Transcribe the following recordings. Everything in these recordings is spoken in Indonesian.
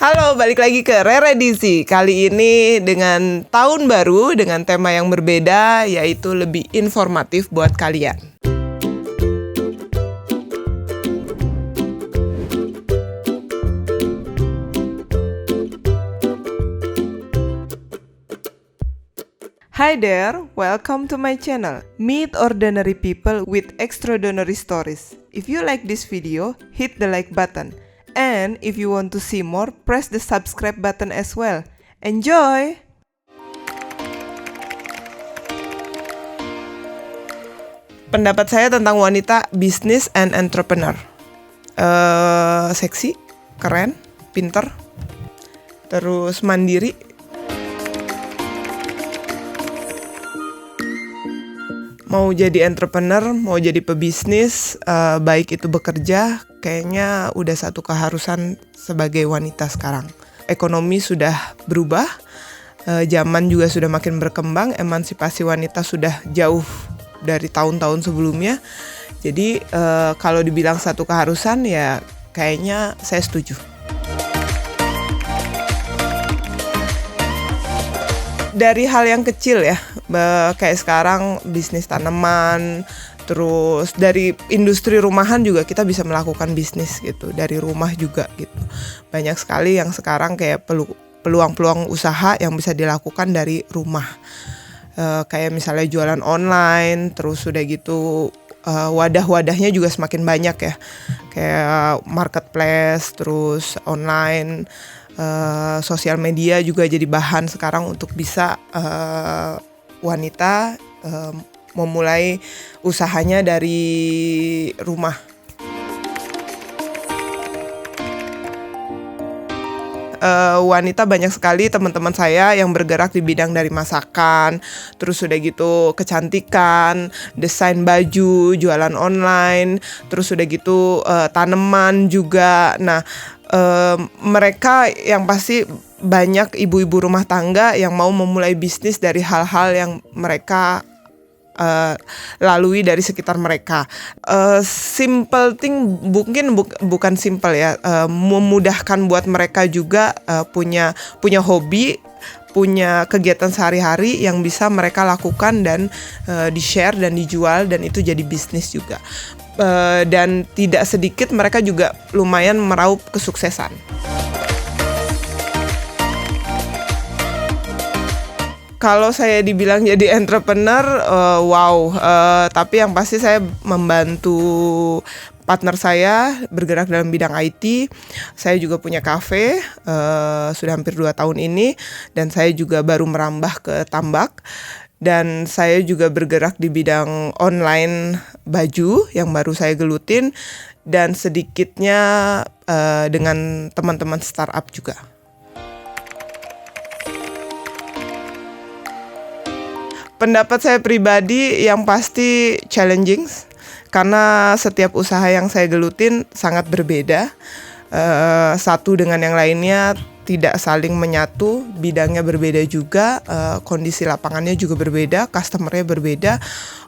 Halo, balik lagi ke Rere Disi. Kali ini dengan tahun baru, dengan tema yang berbeda, yaitu lebih informatif buat kalian. Hi there, welcome to my channel. Meet ordinary people with extraordinary stories. If you like this video, hit the like button. And if you want to see more, press the subscribe button as well. Enjoy! Pendapat saya tentang wanita bisnis and entrepreneur. Seksi, keren, pinter, terus mandiri. Mau jadi entrepreneur, mau jadi pebisnis, baik itu bekerja, kayaknya udah satu keharusan sebagai wanita sekarang. Ekonomi sudah berubah, zaman juga sudah makin berkembang, emansipasi wanita sudah jauh dari tahun-tahun sebelumnya. Jadi kalau dibilang satu keharusan ya kayaknya saya setuju. Dari hal yang kecil ya, kayak sekarang bisnis tanaman, terus dari industri rumahan juga kita bisa melakukan bisnis gitu, dari rumah juga gitu. Banyak sekali yang sekarang kayak peluang-peluang usaha yang bisa dilakukan dari rumah. Kayak misalnya jualan online, terus udah gitu wadah-wadahnya juga semakin banyak ya. Kayak marketplace, terus online, sosial media juga jadi bahan sekarang untuk bisa wanita memulai usahanya dari rumah. Wanita banyak sekali teman-teman saya yang bergerak di bidang dari masakan, terus udah gitu kecantikan, desain baju, jualan online, terus udah gitu tanaman juga. Nah, mereka yang pasti banyak ibu-ibu rumah tangga yang mau memulai bisnis dari hal-hal yang mereka lalui dari sekitar mereka. Simple thing mungkin bukan simple ya, memudahkan buat mereka juga punya hobi, punya kegiatan sehari-hari yang bisa mereka lakukan dan di-share dan dijual, dan itu jadi bisnis juga. Dan tidak sedikit mereka juga lumayan meraup kesuksesan. Kalau saya dibilang jadi entrepreneur, tapi yang pasti saya membantu partner saya bergerak dalam bidang IT. Saya juga punya cafe, sudah hampir 2 tahun ini, dan saya juga baru merambah ke tambak. Dan saya juga bergerak di bidang online baju yang baru saya gelutin, dan sedikitnya dengan teman-teman startup juga. Pendapat saya pribadi yang pasti challenging, karena setiap usaha yang saya gelutin sangat berbeda. Satu dengan yang lainnya tidak saling menyatu, bidangnya berbeda juga, kondisi lapangannya juga berbeda, customernya berbeda,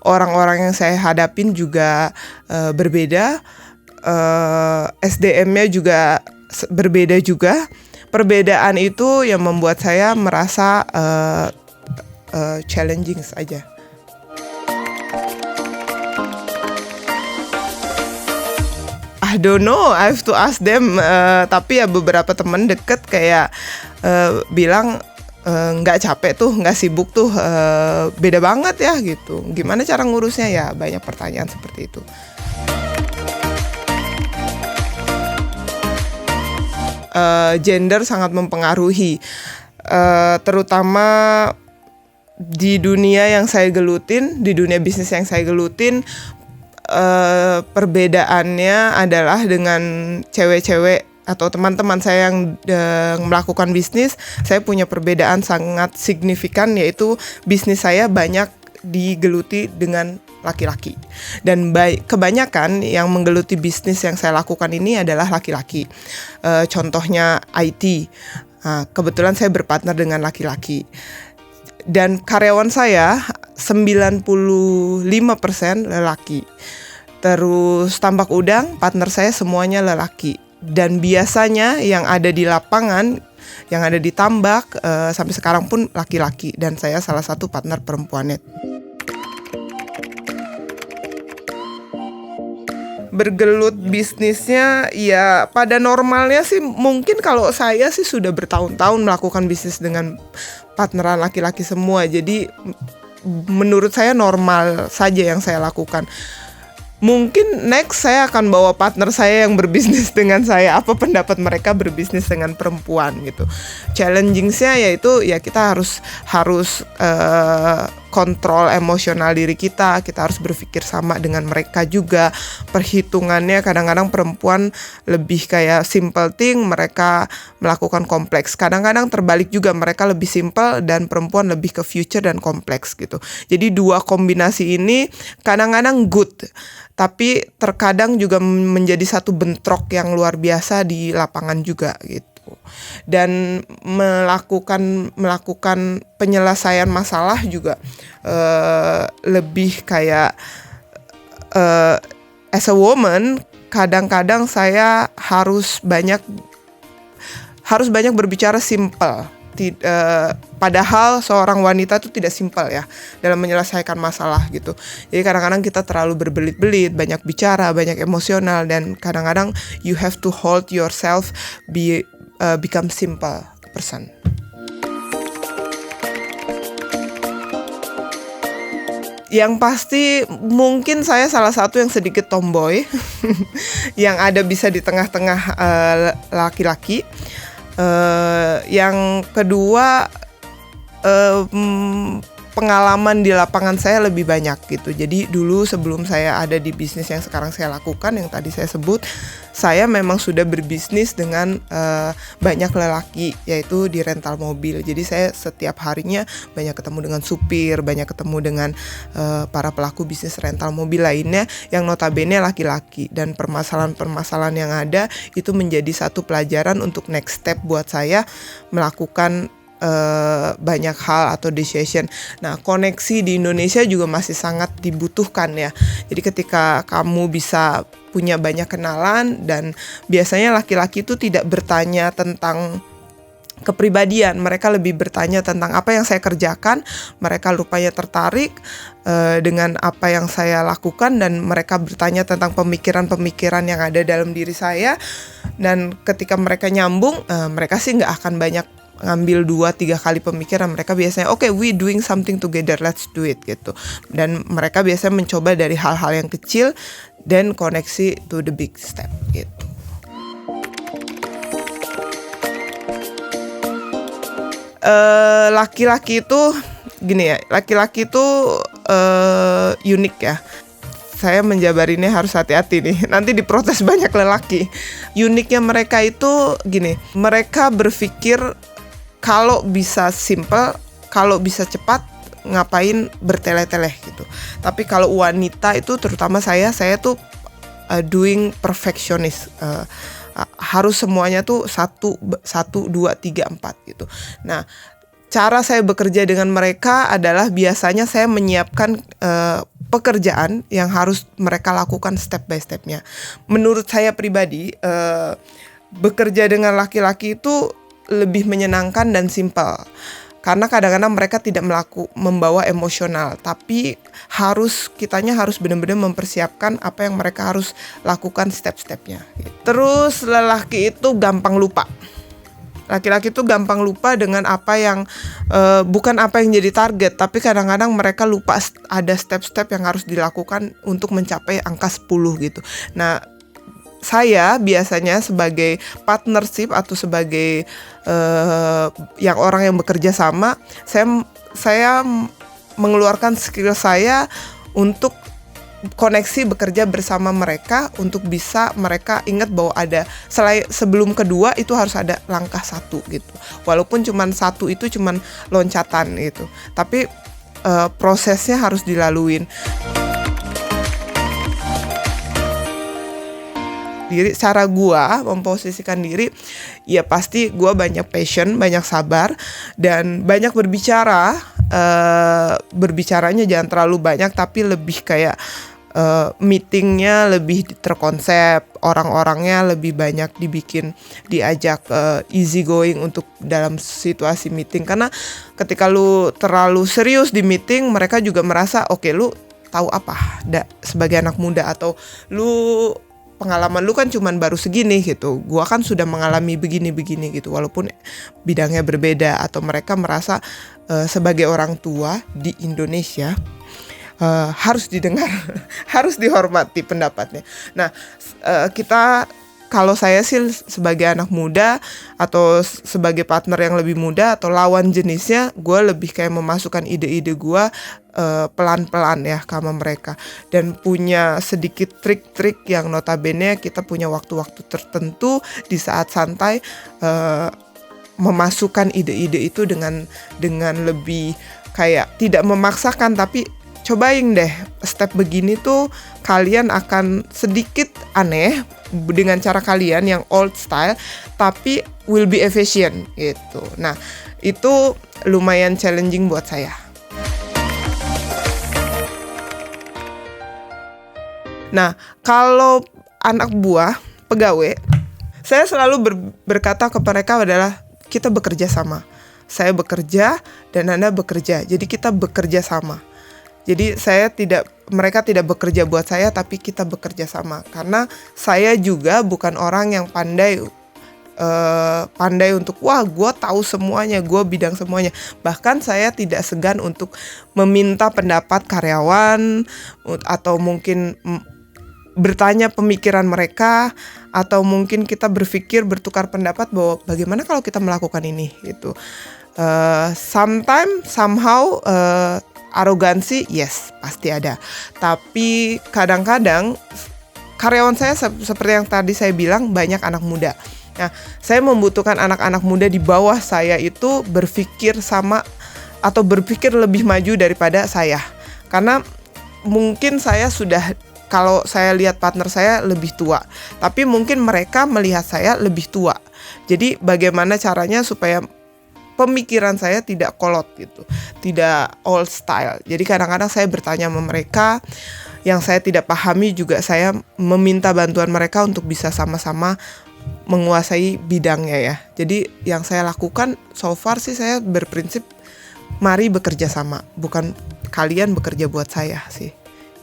orang-orang yang saya hadapin juga berbeda, SDM-nya juga berbeda juga. Perbedaan itu yang membuat saya merasa challenging saja. I don't know, I have to ask them. Tapi ya beberapa teman deket kayak bilang nggak capek tuh, nggak sibuk tuh, beda banget ya gitu. Gimana cara ngurusnya ya? Banyak pertanyaan seperti itu. Gender sangat mempengaruhi, terutama di dunia yang saya gelutin, di dunia bisnis yang saya gelutin. Perbedaannya adalah dengan cewek-cewek atau teman-teman saya yang melakukan bisnis, saya punya perbedaan sangat signifikan, yaitu bisnis saya banyak digeluti dengan laki-laki, dan kebanyakan yang menggeluti bisnis yang saya lakukan ini adalah laki-laki. Contohnya IT, kebetulan saya berpartner dengan laki-laki, dan karyawan saya 95% lelaki. Terus tambak udang, partner saya semuanya lelaki. Dan biasanya yang ada di lapangan, yang ada di tambak, sampai sekarang pun laki-laki, dan saya salah satu partner perempuannya. Bergelut bisnisnya ya pada normalnya sih, mungkin kalau saya sih sudah bertahun-tahun melakukan bisnis dengan partneran laki-laki semua. Jadi menurut saya normal saja yang saya lakukan. Mungkin next saya akan bawa partner saya yang berbisnis dengan saya. Apa pendapat mereka berbisnis dengan perempuan gitu. Challenging-nya yaitu ya kita harus kontrol emosional diri kita harus berpikir sama dengan mereka juga. Perhitungannya kadang-kadang perempuan lebih kayak simple thing, mereka melakukan kompleks. Kadang-kadang terbalik juga, mereka lebih simple dan perempuan lebih ke future dan kompleks gitu. Jadi dua kombinasi ini kadang-kadang good, tapi terkadang juga menjadi satu bentrok yang luar biasa di lapangan juga gitu. Dan melakukan penyelesaian masalah juga lebih kayak as a woman, kadang-kadang saya harus banyak berbicara simple. Padahal seorang wanita itu tidak simpel ya dalam menyelesaikan masalah gitu. Jadi kadang-kadang kita terlalu berbelit-belit, banyak bicara, banyak emosional, dan kadang-kadang you have to hold yourself, become simple person. Yang pasti mungkin saya salah satu yang sedikit tomboy yang ada bisa di tengah-tengah laki-laki. Yang kedua, pengalaman di lapangan saya lebih banyak gitu. Jadi dulu sebelum saya ada di bisnis yang sekarang saya lakukan, yang tadi saya sebut, saya memang sudah berbisnis dengan banyak lelaki, yaitu di rental mobil. Jadi saya setiap harinya banyak ketemu dengan supir, banyak ketemu dengan para pelaku bisnis rental mobil lainnya yang notabene laki-laki. Dan permasalahan-permasalahan yang ada itu menjadi satu pelajaran untuk next step buat saya melakukan banyak hal atau decision. Nah, koneksi di Indonesia juga masih sangat dibutuhkan ya. Jadi ketika kamu bisa punya banyak kenalan, dan biasanya laki-laki itu tidak bertanya tentang kepribadian, mereka lebih bertanya tentang apa yang saya kerjakan. Mereka rupanya tertarik dengan apa yang saya lakukan, dan mereka bertanya tentang pemikiran-pemikiran yang ada dalam diri saya. Dan ketika mereka nyambung, mereka sih nggak akan banyak ngambil 2-3 kali pemikiran. Mereka biasanya okay, we doing something together, let's do it gitu. Dan mereka biasanya mencoba dari hal-hal yang kecil dan koneksi to the big step gitu. Laki-laki itu gini ya, laki-laki itu unik ya. Saya menjabarinnya harus hati-hati nih, nanti diprotes banyak lelaki. Uniknya mereka itu gini, mereka berpikir kalau bisa simple, kalau bisa cepat, ngapain bertele-tele gitu. Tapi kalau wanita itu, terutama saya tuh doing perfectionist. Harus semuanya tuh 1, 2, 3, 4 gitu. Nah, cara saya bekerja dengan mereka adalah biasanya saya menyiapkan pekerjaan yang harus mereka lakukan step by stepnya. Menurut saya pribadi, bekerja dengan laki-laki itu lebih menyenangkan dan simpel. Karena kadang-kadang mereka tidak membawa emosional, tapi kitanya harus benar-benar mempersiapkan apa yang mereka harus lakukan step-stepnya. Terus lelaki itu gampang lupa. Laki-laki itu gampang lupa dengan apa yang bukan apa yang jadi target, tapi kadang-kadang mereka lupa ada step-step yang harus dilakukan untuk mencapai angka 10 gitu. Nah, saya biasanya sebagai partnership atau sebagai yang orang yang bekerja sama, saya mengeluarkan skill saya untuk koneksi bekerja bersama mereka, untuk bisa mereka ingat bahwa ada sebelum kedua itu harus ada langkah 1 gitu. Walaupun cuman 1 itu cuman loncatan gitu, tapi prosesnya harus dilaluin. Cara gua memposisikan diri, ya pasti gua banyak passion, banyak sabar, dan banyak berbicara. Berbicaranya jangan terlalu banyak, tapi lebih kayak meetingnya lebih terkonsep, orang-orangnya lebih banyak diajak easy going untuk dalam situasi meeting. Karena ketika lu terlalu serius di meeting, mereka juga merasa oke, lu tahu apa sebagai anak muda, atau lu pengalaman lu kan cuman baru segini gitu, gua kan sudah mengalami begini-begini gitu, walaupun bidangnya berbeda. Atau mereka merasa sebagai orang tua di Indonesia harus didengar, harus dihormati pendapatnya. Nah, kalau saya sih sebagai anak muda atau sebagai partner yang lebih muda atau lawan jenisnya, gue lebih kayak memasukkan ide-ide gue pelan-pelan ya sama mereka, dan punya sedikit trik-trik yang notabene kita punya waktu-waktu tertentu di saat santai, memasukkan ide-ide itu dengan lebih kayak tidak memaksakan, tapi cobain deh step begini tuh kalian akan sedikit aneh dengan cara kalian yang old style, tapi will be efficient gitu. Nah, itu lumayan challenging buat saya. Nah, kalau anak buah, pegawai, saya selalu berkata ke mereka adalah kita bekerja sama. Saya bekerja dan Anda bekerja. Jadi kita bekerja sama. Jadi mereka tidak bekerja buat saya, tapi kita bekerja sama. Karena saya juga bukan orang yang pandai untuk gue tahu semuanya, gue bidang semuanya. Bahkan saya tidak segan untuk meminta pendapat karyawan, atau mungkin bertanya pemikiran mereka, atau mungkin kita bertukar pendapat bahwa bagaimana kalau kita melakukan ini gitu. Somehow arogansi, yes, pasti ada. Tapi kadang-kadang karyawan saya seperti yang tadi saya bilang, banyak anak muda. Nah, saya membutuhkan anak-anak muda di bawah saya itu berpikir sama atau berpikir lebih maju daripada saya. Karena mungkin kalau saya lihat partner saya lebih tua, tapi mungkin mereka melihat saya lebih tua. Jadi bagaimana caranya supaya pemikiran saya tidak kolot gitu, tidak old style. Jadi kadang-kadang saya bertanya sama mereka, yang saya tidak pahami juga saya meminta bantuan mereka untuk bisa sama-sama menguasai bidangnya ya. Jadi yang saya lakukan so far sih, saya berprinsip mari bekerja sama, bukan kalian bekerja buat saya sih.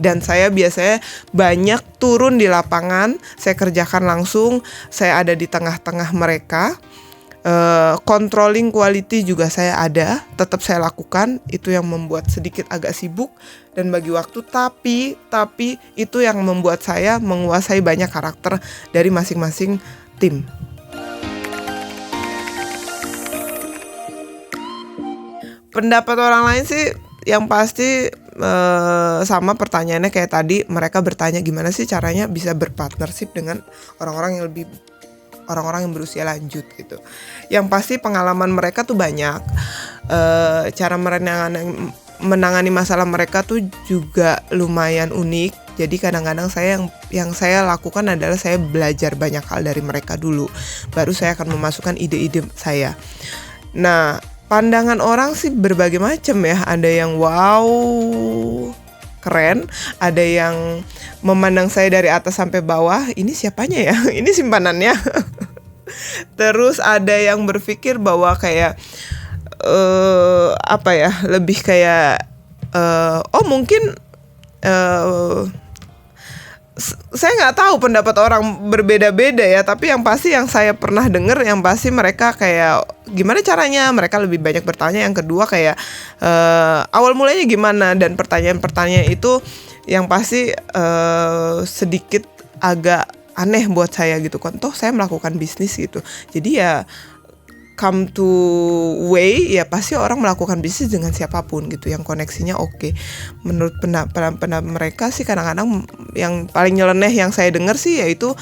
Dan saya biasanya banyak turun di lapangan, saya kerjakan langsung, saya ada di tengah-tengah mereka. Controlling quality juga saya ada, tetap saya lakukan. Itu yang membuat sedikit agak sibuk dan bagi waktu, tapi itu yang membuat saya menguasai banyak karakter dari masing-masing tim. Pendapat orang lain sih yang pasti sama pertanyaannya kayak tadi, mereka bertanya gimana sih caranya bisa berpartnership dengan orang-orang yang berusia lanjut gitu. Yang pasti pengalaman mereka tuh banyak, cara menangani masalah mereka tuh juga lumayan unik. Jadi kadang-kadang yang saya lakukan adalah saya belajar banyak hal dari mereka dulu, baru saya akan memasukkan ide-ide saya. Nah, pandangan orang sih berbagai macam ya. Ada yang wow, keren, ada yang memandang saya dari atas sampai bawah, ini siapanya ya? Ini simpanannya. Terus ada yang berpikir bahwa kayak lebih kayak mungkin saya nggak tahu, pendapat orang berbeda-beda ya, tapi yang pasti yang saya pernah dengar, yang pasti mereka kayak gimana caranya, mereka lebih banyak bertanya. Yang kedua kayak awal mulanya gimana, dan pertanyaan-pertanyaan itu yang pasti sedikit agak aneh buat saya gitu kan, toh saya melakukan bisnis gitu. Jadi ya come to way, ya pasti orang melakukan bisnis dengan siapapun gitu yang koneksinya oke. Menurut pendapat mereka sih kadang-kadang yang paling nyeleneh yang saya dengar sih yaitu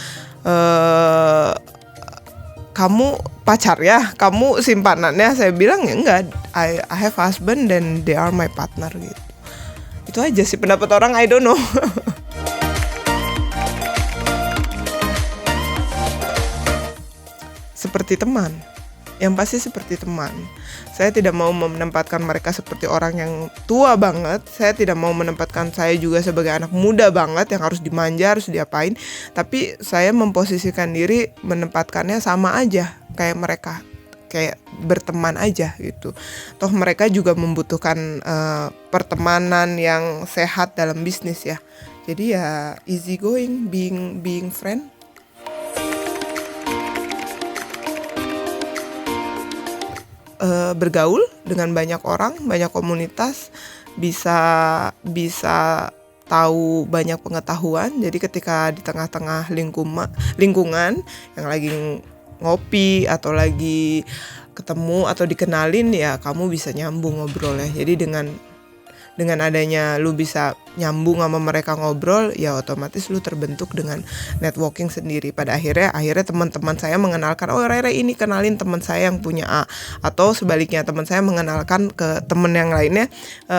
kamu pacar ya, kamu simpanannya. Saya bilang ya enggak, I have husband and they are my partner gitu. Itu aja sih pendapat orang, I don't know. Seperti teman. yang pasti seperti teman. Saya tidak mau menempatkan mereka seperti orang yang tua banget. Saya tidak mau menempatkan saya juga sebagai anak muda banget yang harus dimanja, harus diapain. Tapi saya memposisikan diri menempatkannya sama aja kayak mereka, kayak berteman aja gitu. Toh mereka juga membutuhkan pertemanan yang sehat dalam bisnis ya. Jadi ya easy going, being friend. Bergaul dengan banyak orang, banyak komunitas, bisa tahu banyak pengetahuan. Jadi ketika di tengah-tengah lingkungan yang lagi ngopi atau lagi ketemu atau dikenalin, ya kamu bisa nyambung ngobrolnya. Jadi dengan adanya lu bisa nyambung sama mereka ngobrol, ya otomatis lu terbentuk dengan networking sendiri. Pada akhirnya teman-teman saya mengenalkan, oh Rere ini kenalin teman saya yang punya A, atau sebaliknya teman saya mengenalkan ke teman yang lainnya,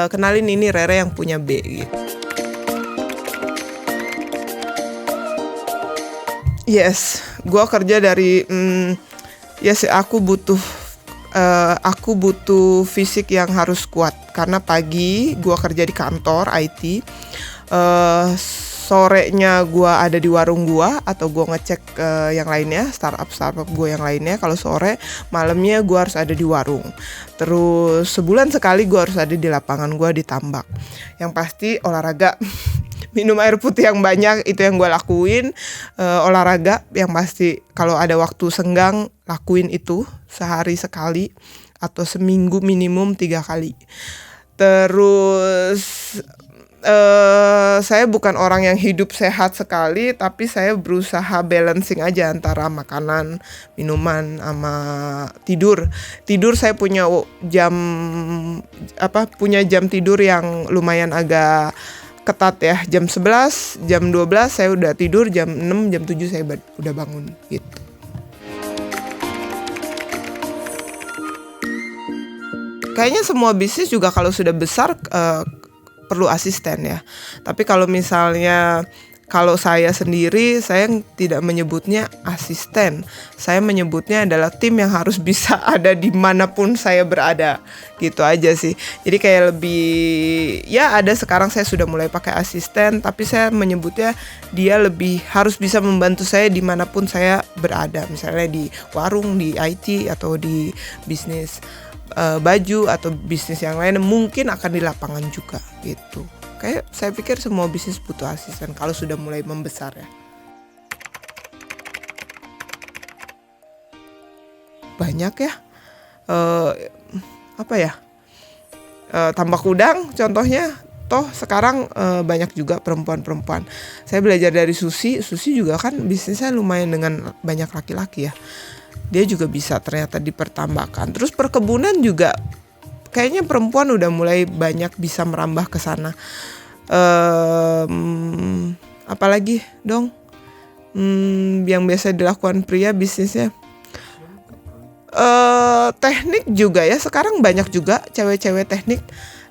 kenalin ini Rere yang punya B gitu. Yes, gua kerja dari aku butuh fisik yang harus kuat karena pagi gua kerja di kantor IT, sorenya gua ada di warung gua atau gua ngecek yang lainnya, startup gua yang lainnya. Kalau sore, malamnya gua harus ada di warung. Terus sebulan sekali gua harus ada di lapangan gua di tambak. Yang pasti olahraga. Minum air putih yang banyak, itu yang gue lakuin. Olahraga yang pasti kalau ada waktu senggang lakuin itu sehari sekali atau seminggu minimum 3 kali. Terus saya bukan orang yang hidup sehat sekali, tapi saya berusaha balancing aja antara makanan, minuman, sama tidur. Tidur saya punya jam tidur yang lumayan agak ketat ya. Jam 11, jam 12 saya udah tidur, jam 6, jam 7 saya udah bangun gitu. Kayaknya semua bisnis juga kalau sudah besar perlu asisten ya. Tapi kalau misalnya saya sendiri, saya tidak menyebutnya asisten. Saya menyebutnya adalah tim yang harus bisa ada dimanapun saya berada. Gitu aja sih. Jadi kayak lebih, ya ada sekarang saya sudah mulai pakai asisten, tapi saya menyebutnya dia lebih harus bisa membantu saya dimanapun saya berada. Misalnya di warung, di IT, atau di bisnis baju, atau bisnis yang lain mungkin akan di lapangan juga gitu. Kayak saya pikir semua bisnis butuh asisten kalau sudah mulai membesar ya. Banyak ya. Tambak udang contohnya. Toh sekarang banyak juga perempuan-perempuan. Saya belajar dari Susi juga kan bisnisnya lumayan dengan banyak laki-laki ya. Dia juga bisa ternyata dipertambahkan. Terus perkebunan juga kayaknya perempuan udah mulai banyak bisa merambah ke sana. Apalagi dong yang biasa dilakukan pria bisnisnya. Teknik juga ya, sekarang banyak juga cewek-cewek teknik.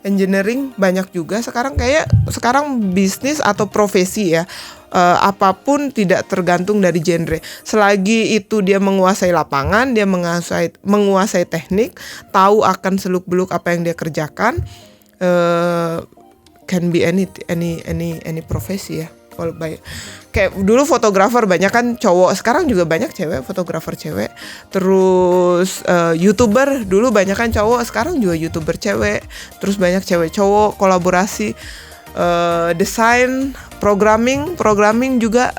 Engineering banyak juga sekarang bisnis atau profesi ya, apapun tidak tergantung dari genre. Selagi itu dia menguasai lapangan, dia menguasai teknik, tahu akan seluk-beluk apa yang dia kerjakan, can be any profesi ya. Kalau kayak dulu fotografer banyak kan cowok, sekarang juga banyak cewek, fotografer cewek. Terus YouTuber dulu banyak kan cowok, sekarang juga YouTuber cewek. Terus banyak cewek cowok kolaborasi. Desain, programming juga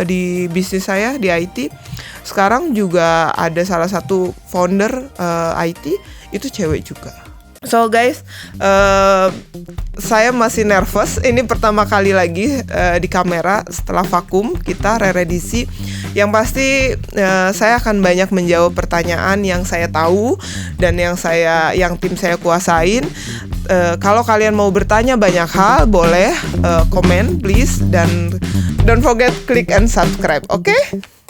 di bisnis saya di IT. Sekarang juga ada salah satu founder IT itu cewek juga. So guys, saya masih nervous. Ini pertama kali lagi di kamera setelah vakum kita re-edisi. Yang pasti saya akan banyak menjawab pertanyaan yang saya tahu dan yang tim saya kuasain. Kalau kalian mau bertanya banyak hal, boleh komen please, dan don't forget click and subscribe, oke?